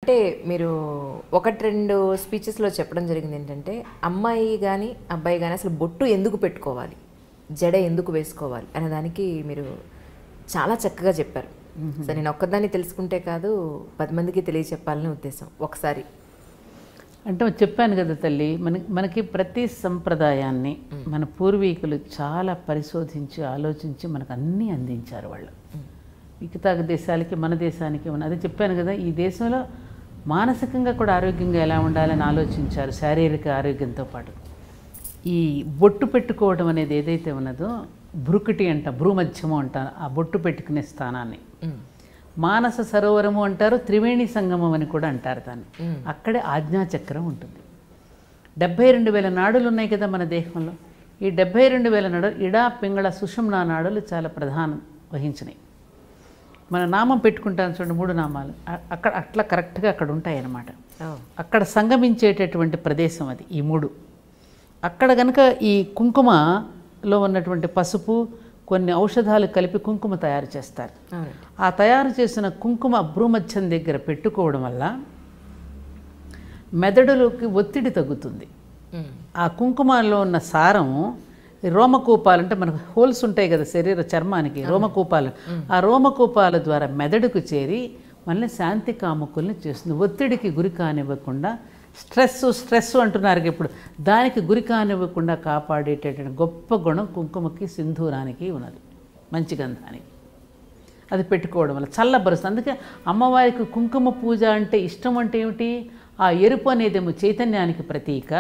అంటే మీరు ఒకటి రెండు స్పీచెస్లో చెప్పడం జరిగింది ఏంటంటే అమ్మాయి కానీ అబ్బాయి కానీ అసలు బొట్టు ఎందుకు పెట్టుకోవాలి, జడ ఎందుకు వేసుకోవాలి అనే దానికి మీరు చాలా చక్కగా చెప్పారు. సో నేను ఒక్కదాన్ని తెలుసుకుంటే కాదు 10 మందికి తెలియచెప్పాలని ఉద్దేశం. ఒకసారి అంటే చెప్పాను కదా తల్లి, మనకి ప్రతి సంప్రదాయాన్ని మన పూర్వీకులు చాలా పరిశోధించి ఆలోచించి మనకు అన్నీ అందించారు వాళ్ళు. మిగతా దేశాలకి మన దేశానికి అదే చెప్పాను కదా, ఈ దేశంలో మానసికంగా కూడా ఆరోగ్యంగా ఎలా ఉండాలని ఆలోచించారు, శారీరక ఆరోగ్యంతో పాటు. ఈ బొట్టు పెట్టుకోవడం అనేది ఏదైతే ఉన్నదో భ్రుకుటి అంట, భ్రూమధ్యము అంటారు ఆ బొట్టు పెట్టుకునే స్థానాన్ని. మానస సరోవరము అంటారు, త్రివేణి సంగమం అని కూడా అంటారు దాన్ని. అక్కడే ఆజ్ఞాచక్రం ఉంటుంది. 72,000 నాడులు ఉన్నాయి కదా మన దేహంలో. ఈ 72,000 నాడులు ఇడా పింగళ సుషుమ్నా నాడులు చాలా ప్రధానం వహించినాయి. మన నామం పెట్టుకుంటాను చూడండి, 3 నామాలు అక్కడ అట్లా కరెక్ట్గా అక్కడ ఉంటాయి అన్నమాట. అక్కడ సంగమించేటటువంటి ప్రదేశం అది ఈ 3. అక్కడ కనుక ఈ కుంకుమలో ఉన్నటువంటి పసుపు కొన్ని ఔషధాలు కలిపి కుంకుమ తయారు చేస్తారు. ఆ తయారు చేసిన కుంకుమ భ్రూమధ్యం దగ్గర పెట్టుకోవడం వల్ల మెదడులోకి ఒత్తిడి తగ్గుతుంది. ఆ కుంకుమలో ఉన్న సారం రోమకూపాలు అంటే మనకు హోల్స్ ఉంటాయి కదా శరీర చర్మానికి, రోమకూపాలు, ఆ రోమకూపాల ద్వారా మెదడుకు చేరి మళ్ళీ శాంతి కాముకుల్ని చేస్తుంది. ఒత్తిడికి గురి కానివ్వకుండా, స్ట్రెస్ అంటున్నారు ఇప్పుడు, దానికి గురి కానివ్వకుండా కాపాడేటటువంటి గొప్ప గుణం కుంకుమకి సింధూరానికి ఉన్నది, మంచి గంధానికి. అది పెట్టుకోవడం వల్ల చల్లబరుస్తుంది. అందుకే అమ్మవారికి కుంకుమ పూజ అంటే ఇష్టం అంటే ఏమిటి, ఆ ఎరుపు అనేదేమో చైతన్యానికి ప్రతీక.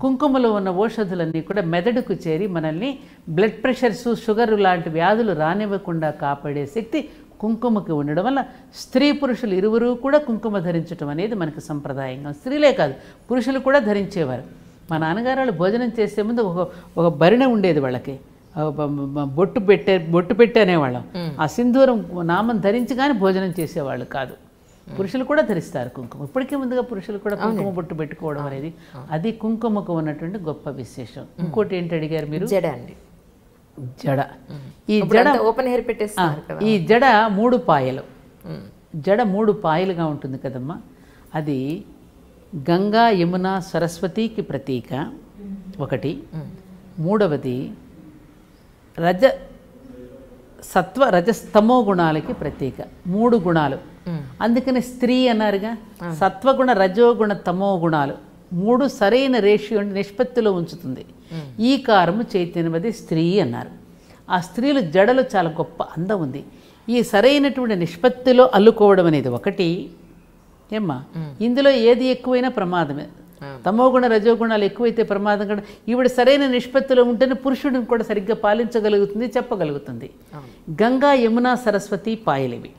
కుంకుమలో ఉన్న ఔషధులన్నీ కూడా మెదడుకు చేరి మనల్ని బ్లడ్ ప్రెషర్స్, షుగర్ లాంటి వ్యాధులు రానివ్వకుండా కాపాడే శక్తి కుంకుమకి ఉండడం వల్ల స్త్రీ పురుషులు ఇరువురు కూడా కుంకుమ ధరించడం అనేది మనకు సంప్రదాయంగా. స్త్రీలే కాదు పురుషులు కూడా ధరించేవారు. మా నాన్నగారు వాళ్ళు భోజనం చేసే ముందు ఒక భరిణె ఉండేది వాళ్ళకి, బొట్టు పెట్టే అనేవాళ్ళం. ఆ సింధూరం నామం ధరించి కానీ భోజనం చేసేవాళ్ళు కాదు. పురుషులు కూడా ధరిస్తారు కుంకుమ. ఇప్పటికే ముందుగా పురుషులు కూడా కుంకుమ బొట్టు పెట్టుకోవడం అనేది అది కుంకుమకు ఉన్నటువంటి గొప్ప విశేషం. ఇంకోటి ఏంటి అడిగారు మీరు? జడ అండి. జడ, ఈ జడ ఓపెన్ హెయిర్ పెట్టేస్తారు. ఈ జడ 3 పాయలు, జడ 3 పాయలుగా ఉంటుంది కదమ్మా. అది గంగా యమున సరస్వతికి ప్రతీక ఒకటి. మూడవది సత్వ రజస్తమో గుణాలకి ప్రతీక. 3 గుణాలు. అందుకని స్త్రీ అన్నారుగా, సత్వగుణ రజోగుణ తమో గుణాలు 3 సరైన రేషియో నిష్పత్తిలో ఉంచుతుంది. ఈ కారము చైతన్యవది స్త్రీ అన్నారు. ఆ స్త్రీలు జడలు చాలా గొప్ప అందం ఉంది. ఈ సరైనటువంటి నిష్పత్తిలో అల్లుకోవడం అనేది ఒకటి. ఏమ్మా, ఇందులో ఏది ఎక్కువైనా ప్రమాదమే. తమోగుణ రజోగుణాలు ఎక్కువైతే ప్రమాదం కూడా. ఈవిడ సరైన నిష్పత్తిలో ఉంటేనే పురుషుడిని కూడా సరిగ్గా పాలించగలుగుతుంది, చెప్పగలుగుతుంది. గంగా యమున సరస్వతి పాయలివి.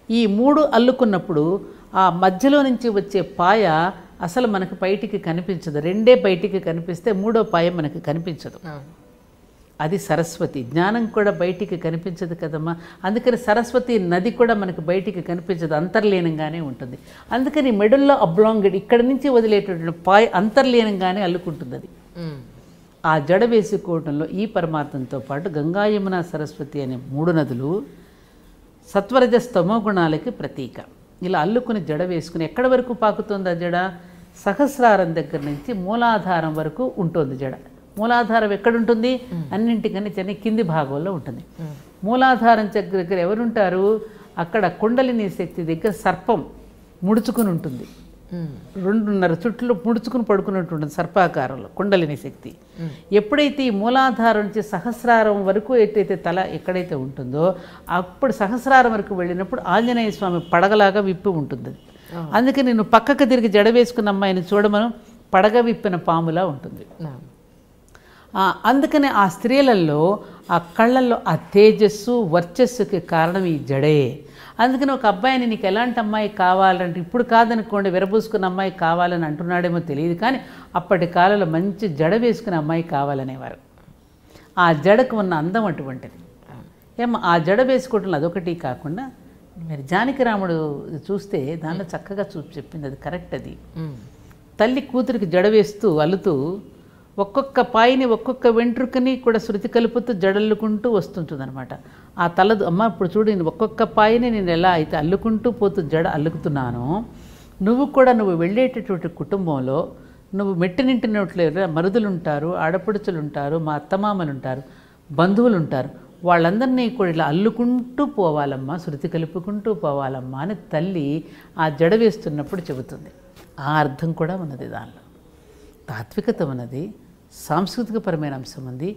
ఈ 3 అల్లుకున్నప్పుడు ఆ మధ్యలో నుంచి వచ్చే పాయ అసలు మనకు బయటికి కనిపించదు. 2 బయటికి కనిపిస్తే 3వ పాయ మనకు కనిపించదు. అది సరస్వతి. జ్ఞానం కూడా బయటికి కనిపించదు కదమ్మా. అందుకని సరస్వతి నది కూడా మనకు బయటికి కనిపించదు, అంతర్లీనంగానే ఉంటుంది. అందుకని మెడల్లో అబ్లాంగెడ్ ఇక్కడి నుంచి వదిలేటటువంటి పాయ అంతర్లీనంగానే అల్లుకుంటుంది అది. ఆ జడ వేసుకోవడంలో ఈ పరమార్థంతో పాటు గంగా యమున సరస్వతి అనే 3 నదులు సత్వరజస్తమో గుణాలకి ప్రతీక. ఇలా అల్లుకుని జడ వేసుకుని ఎక్కడి వరకు పాకుతుంది ఆ జడ? సహస్రారం దగ్గర నుంచి మూలాధారం వరకు ఉంటుంది జడ. మూలాధారం ఎక్కడుంటుంది? అన్నింటికన్నా కింది భాగంలో ఉంటుంది. మూలాధారం దగ్గర ఎవరుంటారు? అక్కడ కుండలిని శక్తి దగ్గర సర్పం ముడుచుకుని ఉంటుంది. 2.5 చుట్లు ముడుచుకుని పడుకున్నట్టు ఉంటుంది సర్పాకారంలో కుండలిని శక్తి. ఎప్పుడైతే ఈ మూలాధారం నుంచి సహస్రారం వరకు ఎట్టయితే తల ఎక్కడైతే ఉంటుందో అప్పుడు సహస్రారం వరకు వెళ్ళినప్పుడు ఆంజనేయ స్వామి పడగలాగా విప్పి ఉంటుంది. అందుకని నేను పక్కకు తిరిగి జడ వేసుకున్న అమ్మాయిని చూడమను, పడగ విప్పిన పాములా ఉంటుంది. అందుకని ఆ స్త్రీలలో ఆ కళ్ళల్లో ఆ తేజస్సు వర్చస్సుకి కారణం ఈ జడే. అందుకని ఒక అబ్బాయిని నీకు ఎలాంటి అమ్మాయి కావాలంటే, ఇప్పుడు కాదనుకోండి విరబూసుకున్న అమ్మాయి కావాలని అంటున్నాడేమో తెలియదు, కానీ అప్పటి కాలంలో మంచి జడ వేసుకునే అమ్మాయి కావాలనేవారు. ఆ జడకు ఉన్న అందం అటువంటిది. ఏమో ఆ జడ వేసుకోవటంలో అదొకటి కాకుండా మీరు జానకిరాముడు చూస్తే దానిలో చక్కగా చెప్పింది, అది కరెక్ట్. అది తల్లి కూతురికి జడ వేస్తూ అల్లుతూ ఒక్కొక్క పాయిని ఒక్కొక్క వెంట్రుకని కూడా శృతి కలుపుతూ జడల్లుకుంటూ వస్తుంటుంది అనమాట. ఆ తలదు అమ్మ ఇప్పుడు చూడు, ఒక్కొక్క పాయిని నేను ఎలా అయితే అల్లుకుంటూ పోతూ జడ అల్లుకుతున్నానో నువ్వు కూడా నువ్వు వెళ్ళేటటువంటి కుటుంబంలో నువ్వు మెట్టినింటినట్లే మరుదులు ఉంటారు, ఆడపడుచులు ఉంటారు, మా అత్తమామలు ఉంటారు, బంధువులు ఉంటారు. వాళ్ళందరినీ కూడా ఇలా అల్లుకుంటూ పోవాలమ్మా, శృతి కలుపుకుంటూ పోవాలమ్మా అని తల్లి ఆ జడ వేస్తున్నప్పుడు చెబుతుంది. ఆ అర్థం కూడా ఉన్నది దానిలో. తాత్వికత ఉన్నది, సాంస్కృతికపరమైన అంశం ఉంది,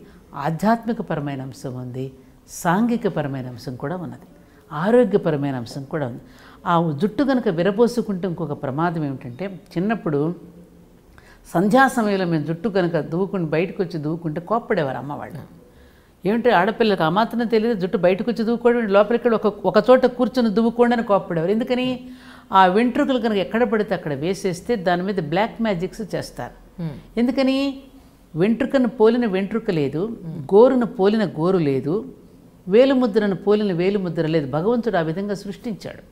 ఆధ్యాత్మికపరమైన అంశం ఉంది, సాంఘికపరమైన అంశం కూడా ఉన్నది, ఆరోగ్యపరమైన అంశం కూడా ఉంది. ఆ జుట్టు కనుక విరబోసుకుంటే ఇంకొక ప్రమాదం ఏమిటంటే, చిన్నప్పుడు సంధ్యా సమయంలో మేము జుట్టు కనుక దువ్వుకుని బయటకు వచ్చి దువ్వుకుంటే కోప్పడేవారు అమ్మవాళ్ళు. ఏమిటి ఆడపిల్లలకు ఆ మాత్రం తెలియదు, జుట్టు బయటకు వచ్చి దువ్వుకోవడం, లోపలికి ఒక చోట కూర్చొని దువ్వుకోండి అని కోప్పడేవారు. ఎందుకని? ఆ వెంట్రుకలు కనుక ఎక్కడ పడితే అక్కడ వేసేస్తే దాని మీద బ్లాక్ మ్యాజిక్స్ చేస్తారు. ఎందుకని? వెంట్రుకను పోలిన వెంట్రుక లేదు, గోరును పోలిన గోరు లేదు, వేలుముద్రను పోలిన వేలుముద్ర లేదు. భగవంతుడు ఆ విధంగా సృష్టించాడు.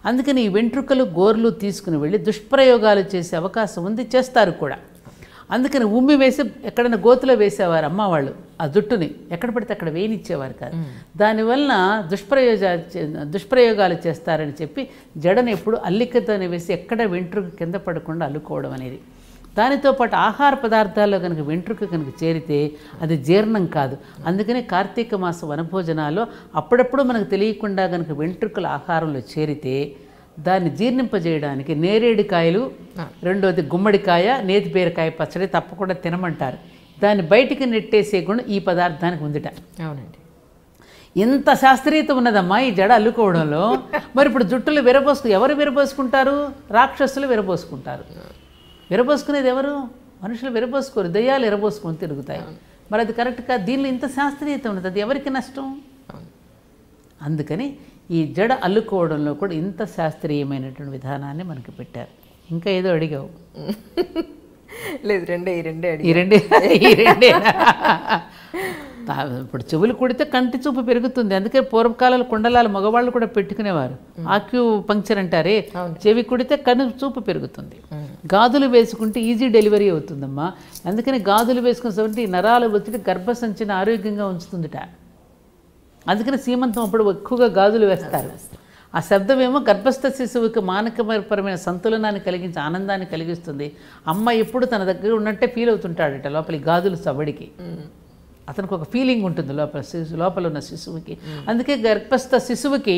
అందుకని ఈ వెంట్రుకలు గోర్లు తీసుకుని వెళ్ళి దుష్ప్రయోగాలు చేసే అవకాశం ఉంది, చేస్తారు కూడా. అందుకని ఉమ్మి వేసి ఎక్కడైనా గోతులో వేసేవారు అమ్మవాళ్ళు. ఆ జుట్టుని ఎక్కడ పడితే అక్కడ వేయనిచ్చేవారు కాదు. దానివల్ల దుష్ప్రయోగాలు చేస్తారని చెప్పి జడను ఎప్పుడు అల్లికతోనే వేసి ఎక్కడ వెంట్రుక కింద పడకుండా అల్లుకోవడం అనేది. దానితో పాటు ఆహార పదార్థాల్లో కనుక వెంట్రుక కనుక చేరితే అది జీర్ణం కాదు. అందుకనే కార్తీక మాస వనభోజనాల్లో అప్పుడప్పుడు మనకు తెలియకుండా కనుక వెంట్రుకల ఆహారంలో చేరితే దాన్ని జీర్ణింపజేయడానికి నేరేడుకాయలు, రెండోది గుమ్మడికాయ, నేతి బీరకాయ పచ్చడి తప్పకుండా తినమంటారు. దాన్ని బయటికి నెట్టేసే గుణం ఈ పదార్థానికి ఉందిట. అవునండి. ఇంత శాస్త్రీయత ఉన్నదమ్మా ఈ జడ అల్లుకోవడంలో. మరి ఇప్పుడు జుట్టులు ఎవరు విరబోసుకుంటారు? రాక్షసులు విరబోసుకుంటారు. విరబోసుకునేది ఎవరు? మనుషులు విరబోసుకోరు, దయ్యాలు విరబోసుకొని తిరుగుతాయి. మరి అది కరెక్ట్ కాదు. దీనిలో ఇంత శాస్త్రీయత ఉన్నది, అది ఎవరికి నష్టం? అందుకని ఈ జడ అల్లుకోవడంలో కూడా ఇంత శాస్త్రీయమైనటువంటి విధానాన్ని మనకి పెట్టారు. ఇంకా ఏదో అడిగావు? లేదు, ఈ రెండే. ఇప్పుడు చెవులు కుడితే కంటి చూపు పెరుగుతుంది. అందుకే పూర్వకాలంలో కుండలాలు మగవాళ్ళు కూడా పెట్టుకునేవారు. ఆక్యూ పంక్చర్ అంటారే, చెవి కుడితే కన్ను చూపు పెరుగుతుంది. గాజులు వేసుకుంటే ఈజీ డెలివరీ అవుతుందమ్మా. అందుకని గాజులు వేసుకున్న నరాలు వచ్చి గర్భసంచిని ఆరోగ్యంగా ఉంచుతుందిట. అందుకని సీమంతం అప్పుడు ఎక్కువగా గాజులు వేస్తారు. ఆ శబ్దమేమో గర్భస్థ శిశువుకి మానసికపరమైన సంతులనాన్ని కలిగించి ఆనందాన్ని కలిగిస్తుంది. అమ్మ ఎప్పుడు తన దగ్గర ఉన్నట్టే ఫీల్ అవుతుంటాడట లోపలి గాజులు సవ్వడికి. అతనికి ఒక ఫీలింగ్ ఉంటుంది లోపల ఉన్న శిశువుకి. అందుకే గర్భస్థ శిశువుకి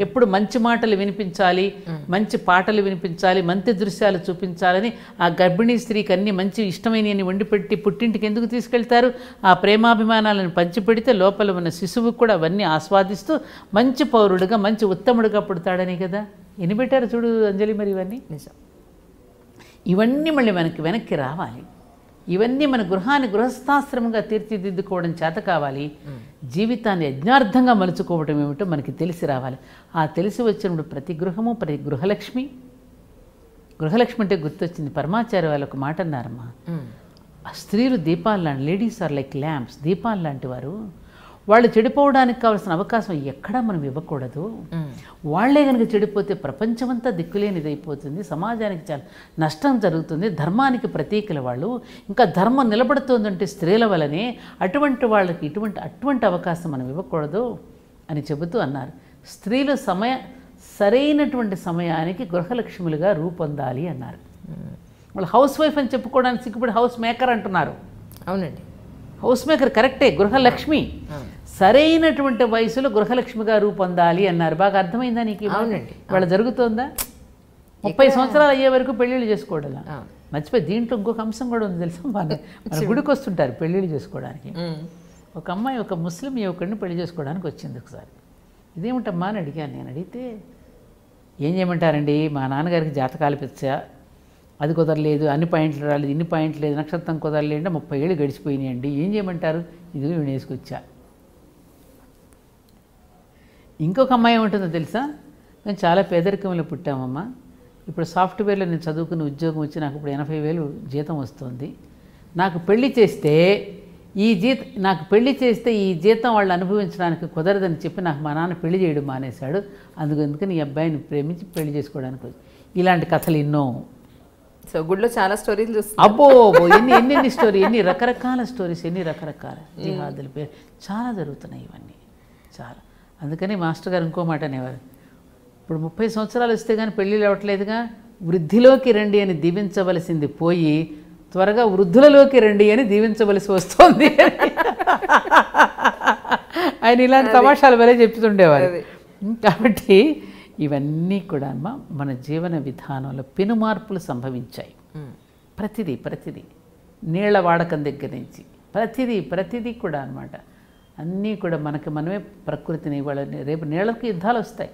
ఎప్పుడు మంచి మాటలు వినిపించాలి, మంచి పాటలు వినిపించాలి, మంచి దృశ్యాలు చూపించాలని ఆ గర్భిణీ స్త్రీకి అన్ని మంచి ఇష్టమైనవి వండిపెట్టి పుట్టింటికి ఎందుకు తీసుకెళ్తారు? ఆ ప్రేమాభిమానాలను పంచిపెడితే లోపల ఉన్న శిశువు కూడా అవన్నీ ఆస్వాదిస్తూ మంచి పౌరుడుగా, మంచి ఉత్తముడుగా పుడతాడని కదా. ఎన్ని పెట్టారు చూడు అంజలి. మరి ఇవన్నీ నిజం. ఇవన్నీ మళ్ళీ వెనక్కి రావాలి. ఇవన్నీ మన గృహాన్ని గృహస్థాశ్రమంగా తీర్చిదిద్దుకోవడం చేత కావాలి. జీవితాన్ని యజ్ఞార్థంగా మలుచుకోవడం ఏమిటో మనకి తెలిసి రావాలి. ఆ తెలిసి వచ్చినప్పుడు ప్రతి గృహము ప్రతి గృహలక్ష్మి అంటే గుర్తొచ్చింది. పరమాచార్య వాళ్ళు ఒక మాట అన్నారమ్మా, స్త్రీలు దీపాలు లాంటి, లేడీస్ ఆర్ లైక్ ల్యాంప్స్, దీపాలు లాంటి వారు. వాళ్ళు చెడిపోవడానికి కావాల్సిన అవకాశం ఎక్కడా మనం ఇవ్వకూడదు. వాళ్లే కనుక చెడిపోతే ప్రపంచమంతా దిక్కులేనిదైపోతుంది, సమాజానికి చాలా నష్టం జరుగుతుంది. ధర్మానికి ప్రతీకల వాళ్ళు. ఇంకా ధర్మం నిలబడుతుందంటే స్త్రీల వల్లనే. అటువంటి వాళ్ళకి అటువంటి అవకాశం మనం ఇవ్వకూడదు అని చెబుతూ అన్నారు. స్త్రీలు సరైనటువంటి సమయానికి గృహలక్ష్ములుగా రూపొందాలి అన్నారు. వాళ్ళు హౌస్ వైఫ్ అని చెప్పుకోవడానికి సిగ్గుపడి హౌస్ మేకర్ అంటున్నారు. అవునండి, హౌస్ మేకర్ కరెక్టే, గృహలక్ష్మి. సరైనటువంటి వయసులో గృహలక్ష్మిగా రూపొందాలి అన్నారు. బాగా అర్థమైందా నీకు? అవునండి. వాళ్ళ జరుగుతోందా? 30 సంవత్సరాలు అయ్యే వరకు పెళ్ళిళ్ళు చేసుకోవడం. మర్చిపోయి దీంట్లో ఇంకొక అంశం కూడా ఉంది తెలుసా. మన గుడికి వస్తుంటారు పెళ్ళిళ్ళు చేసుకోవడానికి. ఒక అమ్మాయి ఒక ముస్లిం యువకుడిని పెళ్లి చేసుకోవడానికి వచ్చింది ఒకసారి. ఇదేమిటమ్మా అని అడిగాను. నేను అడిగితే ఏం చేయమంటారండి, మా నాన్నగారికి జాతకాలు పిచ్చా, అది కుదరలేదు, అన్ని పాయింట్లు రాలేదు, ఇన్ని పాయింట్లు లేదు, నక్షత్రం కుదరలేండి, 30 ఏళ్ళు గడిచిపోయినాయండి, ఏం చేయమంటారు? ఇది నేను వేసుకొచ్చా. ఇంకొక అమ్మాయి ఏముంటుందో తెలుసా, మేము చాలా పేదరికంలో పుట్టామమ్మా, ఇప్పుడు సాఫ్ట్వేర్లో నేను చదువుకుని ఉద్యోగం వచ్చి నాకు ఇప్పుడు 80,000 జీతం వస్తుంది. నాకు పెళ్లి చేస్తే ఈ జీతం వాళ్ళు అనుభవించడానికి కుదరదని చెప్పి నాకు మా నాన్న పెళ్లి చేయడం మానేశాడు. అందుకని ఈ అబ్బాయిని ప్రేమించి పెళ్లి చేసుకోవడానికి వచ్చి. ఇలాంటి కథలు ఎన్నో. సో గుడిలో చాలా స్టోరీలు చూస్తాం. అబ్బో ఎన్ని స్టోరీ, ఎన్ని రకరకాల స్టోరీస్, ఎన్ని రకరకాల జిహాదుల పేరు చాలా జరుగుతున్నాయి ఇవన్నీ చాలా. అందుకని మాస్టర్ గారు ఇంకో మాట అనేవారు, ఇప్పుడు 30 సంవత్సరాలు వస్తే కానీ పెళ్ళిళ్ళు అవ్వట్లేదుగా, వృద్ధిలోకి రండి అని దీవించవలసింది పోయి త్వరగా వృద్ధులలోకి రండి అని దీవించవలసి వస్తుంది. ఆయన ఇలాంటి తమాషాలు వలే చెప్తుండేవారు. కాబట్టి ఇవన్నీ కూడా మన జీవన విధానంలో పెను మార్పులు సంభవించాయి. ప్రతిదీ నీళ్ల వాడకం దగ్గర నుంచి ప్రతిదీ కూడా అన్నమాట. అన్నీ కూడా మనమే ప్రకృతిని ఇవాళ రేపు నీళ్ళకి యుద్ధాలు వస్తాయి.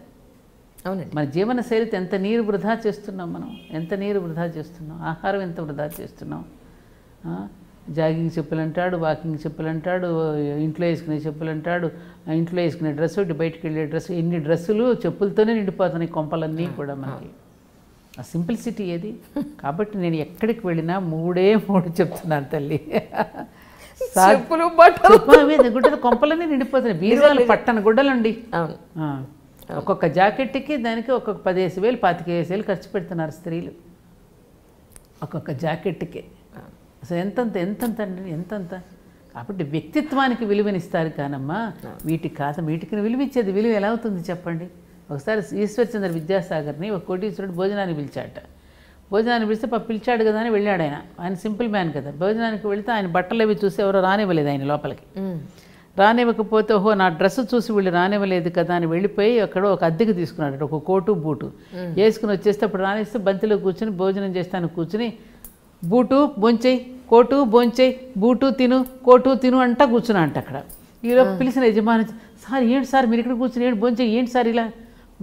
అవునండి. మన జీవన శైలితో ఎంత నీరు వృధా చేస్తున్నాం, ఎంత నీరు వృధా చేస్తున్నాం, ఆహారం ఎంత వృధా చేస్తున్నాం. జాగింగ్ చెప్పులు అంటాడు, వాకింగ్ చెప్పులు అంటాడు, ఇంట్లో వేసుకునే చెప్పులు అంటాడు, ఇంట్లో వేసుకునే డ్రెస్సు, ఇటు బయటకు వెళ్ళే డ్రెస్సు, ఎన్ని డ్రెస్సులు చెప్పులతోనే నిండిపోతున్నాయి కొంపలన్నీ కూడా మనకి. ఆ సింప్లిసిటీ ఏది. కాబట్టి నేను ఎక్కడికి వెళ్ళినా మూడు చెప్తున్నాను తల్లి. గుడ్డలు కొంపలన్నీ నిండిపోతున్నాయి, బీరువాలు పట్టణ గుడ్డలండి. ఒక్కొక్క జాకెట్కి దానికి ఒక్కొక్క 15,000 25,000 ఖర్చు పెడుతున్నారు స్త్రీలు ఒక్కొక్క జాకెట్కి. అసలు ఎంతంత. కాబట్టి వ్యక్తిత్వానికి విలువనిస్తారు కానమ్మా, వీటికి విలువిచ్చేది. విలువ ఎలా అవుతుంది చెప్పండి. ఒకసారి ఈశ్వర్చంద్ర విద్యాసాగర్ని ఒక కోటీశ్వరుడు భోజనానికి పిలిచాట. భోజనానికి పిలిస్తే పిలిచాడు కదా అని వెళ్ళాడు. ఆయన సింపుల్ మ్యాన్ కదా. భోజనానికి వెళితే ఆయన బట్టలు అవి చూసి ఎవరో రానివ్వలేదు ఆయన లోపలికి. రానివ్వకపోతే ఓహో నా డ్రెస్సు చూసి వీళ్ళు రానివ్వలేదు కదా అని వెళ్ళిపోయి అక్కడ ఒక అద్దెకి తీసుకున్నాడు, ఒక కోటు బూటు వేసుకుని వచ్చేస్తే అప్పుడు రానిస్తే బంతిలో కూర్చుని భోజనం చేస్తాను కూర్చుని బూటు బొంచేయి, కోటు బొంచేయి, బూటు తిను, కోటు తిను అంటా కూర్చున్నా అంట అక్కడ. ఈలోపు పిలిచిన యజమాని, సార్ ఏంటి సార్ మీరు ఇక్కడ కూర్చుని ఏంటి బొంచేయి ఏంటి సార్ ఇలా,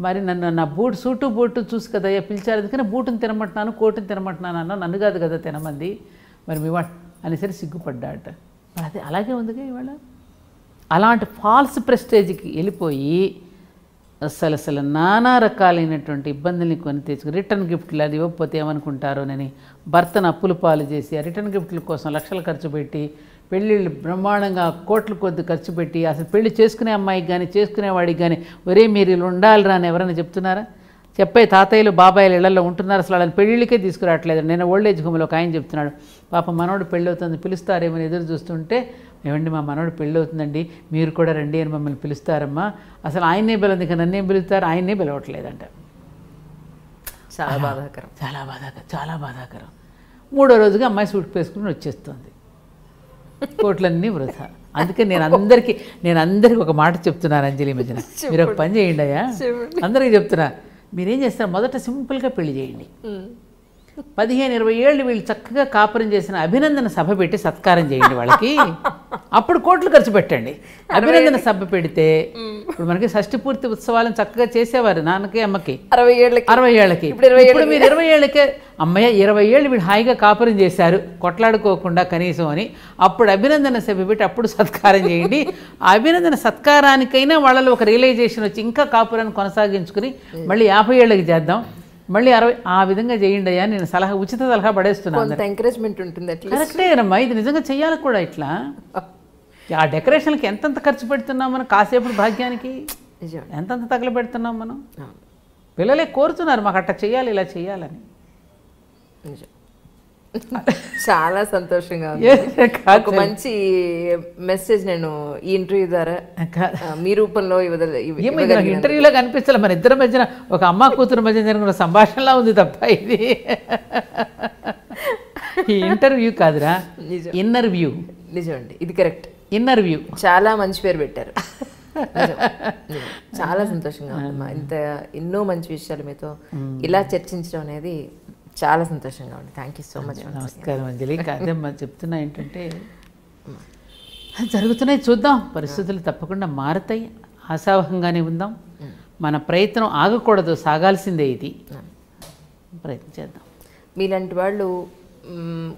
మరి నన్ను నా సూటు బూటు చూసి కదా పిలిచారు, అందుకని బూటుని తినమంటున్నాను కోటుని తినమంటున్నాను అన్న, నన్ను కాదు కదా తినమంది, మరి మీ అనేసరి సిగ్గుపడ్డాట. అదే అలాగే ఉందిగా ఇవాళ. అలాంటి ఫాల్స్ ప్రెస్టేజ్కి వెళ్ళిపోయి అసలు నానా రకాలైనటువంటి ఇబ్బందుల్ని కొని తెచ్చుకుని రిటర్న్ గిఫ్ట్లు అది ఇవ్వకపోతే ఏమనుకుంటారోనని భర్తను అప్పులు పాలు చేసి ఆ రిటర్న్ గిఫ్ట్ల కోసం లక్షలు ఖర్చు పెట్టి పెళ్ళిళ్ళు బ్రహ్మాండంగా కోట్ల కొద్ది ఖర్చు పెట్టి అసలు పెళ్లి చేసుకునే అమ్మాయికి కానీ చేసుకునేవాడికి కానీ ఒరే మీరు ఇలా ఉండాలిరా అని ఎవరైనా చెప్తున్నారా? చెప్పే తాతయ్యలు బాబాయిలు ఇళ్లలో ఉంటున్నారు, అసలు వాళ్ళని పెళ్ళిళ్ళకే తీసుకురావట్లేదు. నేను ఓల్డ్ ఏజ్ హోమ్లో ఒక ఆయన చెప్తున్నాడు, పాప మనోడు పెళ్ళి అవుతుంది పిలుస్తారేమని ఎదురు చూస్తుంటే, ఏమండి మా మనోడు పెళ్ళి అవుతుందండి మీరు కూడా రండి అని మమ్మల్ని పిలుస్తారమ్మా, అసలు ఆయన్నే పిలవదు ఇంకా నన్నేం పిలుస్తారు, ఆయన్నే పిలవట్లేదంట. చాలా బాధాకరం. 3వ రోజుగా అమ్మాయి సూట్ వేసుకుని వచ్చేస్తుంది, కోట్లన్నీ వృధా. అందుకే నేను అందరికీ ఒక మాట చెప్తున్నాను అంజలి మధ్యన, మీరు ఒక పని చేయండి అయ్యా, అందరికీ చెప్తున్నా, మీరేం చేస్తారు మొదట సింపుల్గా పెళ్లి చేయండి, 15-20 ఏళ్ళు వీళ్ళు చక్కగా కాపురం చేసిన అభినందన సభ పెట్టి సత్కారం చేయండి వాళ్ళకి, అప్పుడు కోట్లు ఖర్చు పెట్టండి. అభినందన సభ పెడితే ఇప్పుడు మనకి షష్ఠి పూర్తి ఉత్సవాలను చక్కగా చేసేవారు నాన్నకి అమ్మకి 60 ఏళ్ళకి. ఇప్పుడు మీరు 20 ఏళ్ళకే అమ్మయ్య 20 ఏళ్ళు వీళ్ళు హాయిగా కాపురం చేశారు కొట్లాడుకోకుండా కనీసం అని, అప్పుడు అభినందన సభ పెట్టి అప్పుడు సత్కారం చేయండి. ఆ అభినందన సత్కారానికైనా వాళ్ళలో ఒక రియలైజేషన్ వచ్చి ఇంకా కాపురాన్ని కొనసాగించుకుని మళ్ళీ 50 ఏళ్ళకి చేద్దాం, మళ్ళీ 60 ఆ విధంగా చేయండి అయ్యా. నేను ఉచిత సలహా పడేస్తున్నాను. ఎంకరేజ్మెంట్ ఉంటుంది. కరెక్టేనమ్మా, ఇది నిజంగా చెయ్యాలి కూడా. ఇట్లా ఆ డెకరేషన్కి ఎంతంత ఖర్చు పెడుతున్నాం మనం, కాసేపు భాగ్యానికి ఎంతంత తగల పెడుతున్నాం మనం. పిల్లలే కోరుతున్నారు మాకు అట్లా చెయ్యాలి ఇలా చెయ్యాలని. చాలా సంతోషంగా ఉంది. ఒక మంచి మెసేజ్ నేను ఈ ఇంటర్వ్యూ ద్వారా మీ రూపంలో ఇంటర్వ్యూలో కనిపిస్తలే, మన ఇద్దరి మధ్యన ఒక అమ్మ కూతురు మధ్య జరిగిన సంభాషణలా ఉంది తప్ప ఇది ఈ ఇంటర్వ్యూ కాదురా, ఇన్నర్ వ్యూ. నిజమండి, ఇది కరెక్ట్. ఇన్నర్ వ్యూ చాలా మంచి పేరు పెట్టారు. చాలా సంతోషంగా ఉందమ్మా, ఎన్నో మంచి విషయాలు మీతో ఇలా చర్చించడం అనేది చాలా సంతోషంగా ఉంది. Thank you so much. నమస్కారం అంజలి. కాదేమ్మా చెప్తున్నా ఏంటంటే జరుగుతున్నాయి, చూద్దాం, పరిస్థితులు తప్పకుండా మారుతాయి, ఆశావహంగానే ఉందాం, మన ప్రయత్నం ఆగకూడదు, సాగాల్సిందే, ఇది ప్రయత్నం చేద్దాం. మీలాంటి వాళ్ళు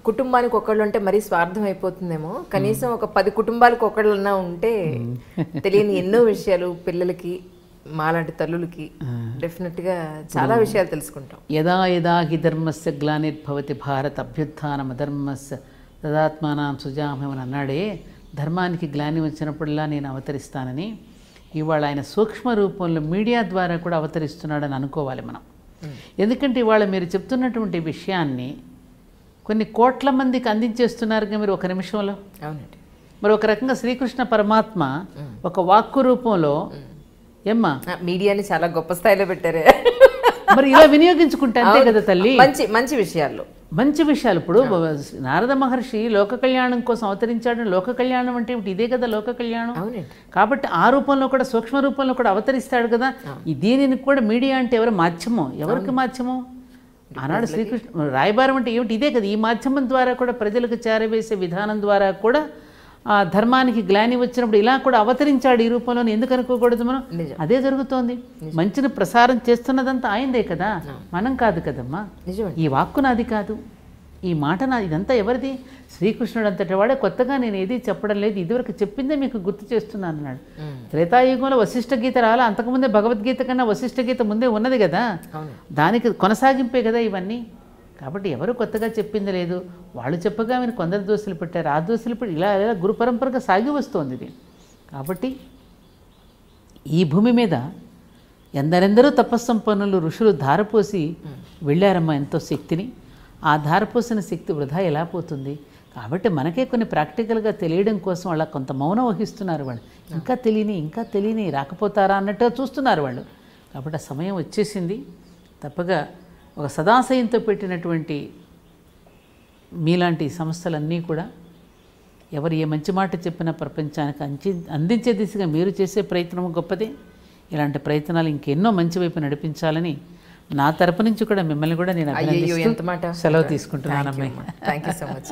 కుటుంబానికి ఒకళ్ళు ఉంటే మరీ స్వార్థం అయిపోతుందేమో, కనీసం ఒక 10 కుటుంబాలకు ఒకళ్ళన్నా ఉంటే తెలియని ఎన్నో విషయాలు పిల్లలకి మాలాంటి తల్లులకి డెఫినెట్గా చాలా విషయాలు తెలుసుకుంటాం. యదా యదా హి ధర్మస్య గ్లానిర్భవతి భారత అభ్యుత్థానం అధర్మస్య తదాత్మానం సుజామ్యమని అన్నాడే, ధర్మానికి గ్లాని వచ్చినప్పుడల్లా నేను అవతరిస్తానని ఇవాళ ఆయన సూక్ష్మ రూపంలో మీడియా ద్వారా కూడా అవతరిస్తున్నాడని అనుకోవాలి మనం. ఎందుకంటే ఇవాళ మీరు చెప్తున్నటువంటి విషయాన్ని కొన్ని కోట్ల మందికి అందించేస్తున్నారుగా మీరు ఒక నిమిషంలో. అవునండి. మరి ఒక రకంగా శ్రీకృష్ణ పరమాత్మ ఒక వాక్కు రూపంలో ఏమ్మా మీడియాని చాలా గొప్ప స్థాయిలో పెట్టారే. మరి ఇలా వినియోగించుకుంటే అంతే కదా తల్లి. మంచి మంచి విషయాలు, మంచి విషయాలు. ఇప్పుడు నారద మహర్షి లోక కళ్యాణం కోసం అవతరించాడు. లోక కళ్యాణం అంటే ఇదే కదా లోక కళ్యాణం. కాబట్టి ఆ రూపంలో కూడా సూక్ష్మ రూపంలో కూడా అవతరిస్తాడు కదా. దీనిని కూడా మీడియా అంటే ఎవరు మాధ్యమం, ఎవరికి మాధ్యమం? ఆనాడు శ్రీకృష్ణ రాయబారం అంటే ఏమిటి? ఇదే కదా. ఈ మాధ్యమం ద్వారా కూడా ప్రజలకు చేరవేసే విధానం ద్వారా కూడా ఆ ధర్మానికి గ్లాని వచ్చినప్పుడు ఇలా కూడా అవతరించాడు ఈ రూపంలో. ఎందుకు అనుకోకూడదు మనం? అదే జరుగుతోంది. మంచిని ప్రసారం చేస్తున్నదంతా ఆయనదే కదా, మనం కాదు కదమ్మా. ఈ వాక్కు నాది కాదు, ఈ మాట నాది. ఇదంతా ఎవరిది? శ్రీకృష్ణుడు అంతటి వాడే. కొత్తగా నేను ఏది చెప్పడం లేదు, ఇదివరకు చెప్పిందే మీకు గుర్తు చేస్తున్నాను అన్నాడు. త్రేతాయుగంలో వశిష్ఠ గీత రాలా, అంతకుముందే భగవద్గీత కన్నా వశిష్ఠ గీత ముందే ఉన్నది కదా, దానికి కొనసాగింపే కదా ఇవన్నీ. కాబట్టి ఎవరు కొత్తగా చెప్పింది లేదు. వాళ్ళు చెప్పగా మీరు కొందరు దోశలు పెట్టారు, ఆ దోశలు పెట్టి ఇలా ఇలా గురు పరంపరగా సాగి వస్తుంది ఇది. కాబట్టి ఈ భూమి మీద ఎందరెందరో తపస్సంపన్నులు ఋషులు ధారపోసి వెళ్ళారమ్మా ఎంతో శక్తిని. ఆ ధారపోసిన శక్తి వృధా ఎలా పోతుంది? కాబట్టి మనకే కొన్ని ప్రాక్టికల్గా తెలియడం కోసం వాళ్ళ కొంత మౌనం వహిస్తున్నారు వాళ్ళు. ఇంకా తెలియని రాకపోతారా అన్నట్టుగా చూస్తున్నారు వాళ్ళు. కాబట్టి ఆ సమయం వచ్చేసింది. తప్పగా ఒక సదాశయంతో పెట్టినటువంటి మీలాంటి సంస్థలన్నీ కూడా ఎవరు ఏ మంచి మాట చెప్పినా ప్రపంచానికి అందించే దిశగా మీరు చేసే ప్రయత్నం గొప్పదే. ఇలాంటి ప్రయత్నాలు ఇంకెన్నో మంచి వైపు నడిపించాలని నా తరపు నుంచి కూడా మిమ్మల్ని కూడా నేను అభినందిస్తూ సెలవు తీసుకుంటున్నాను అమ్మాయి. Thank you so much.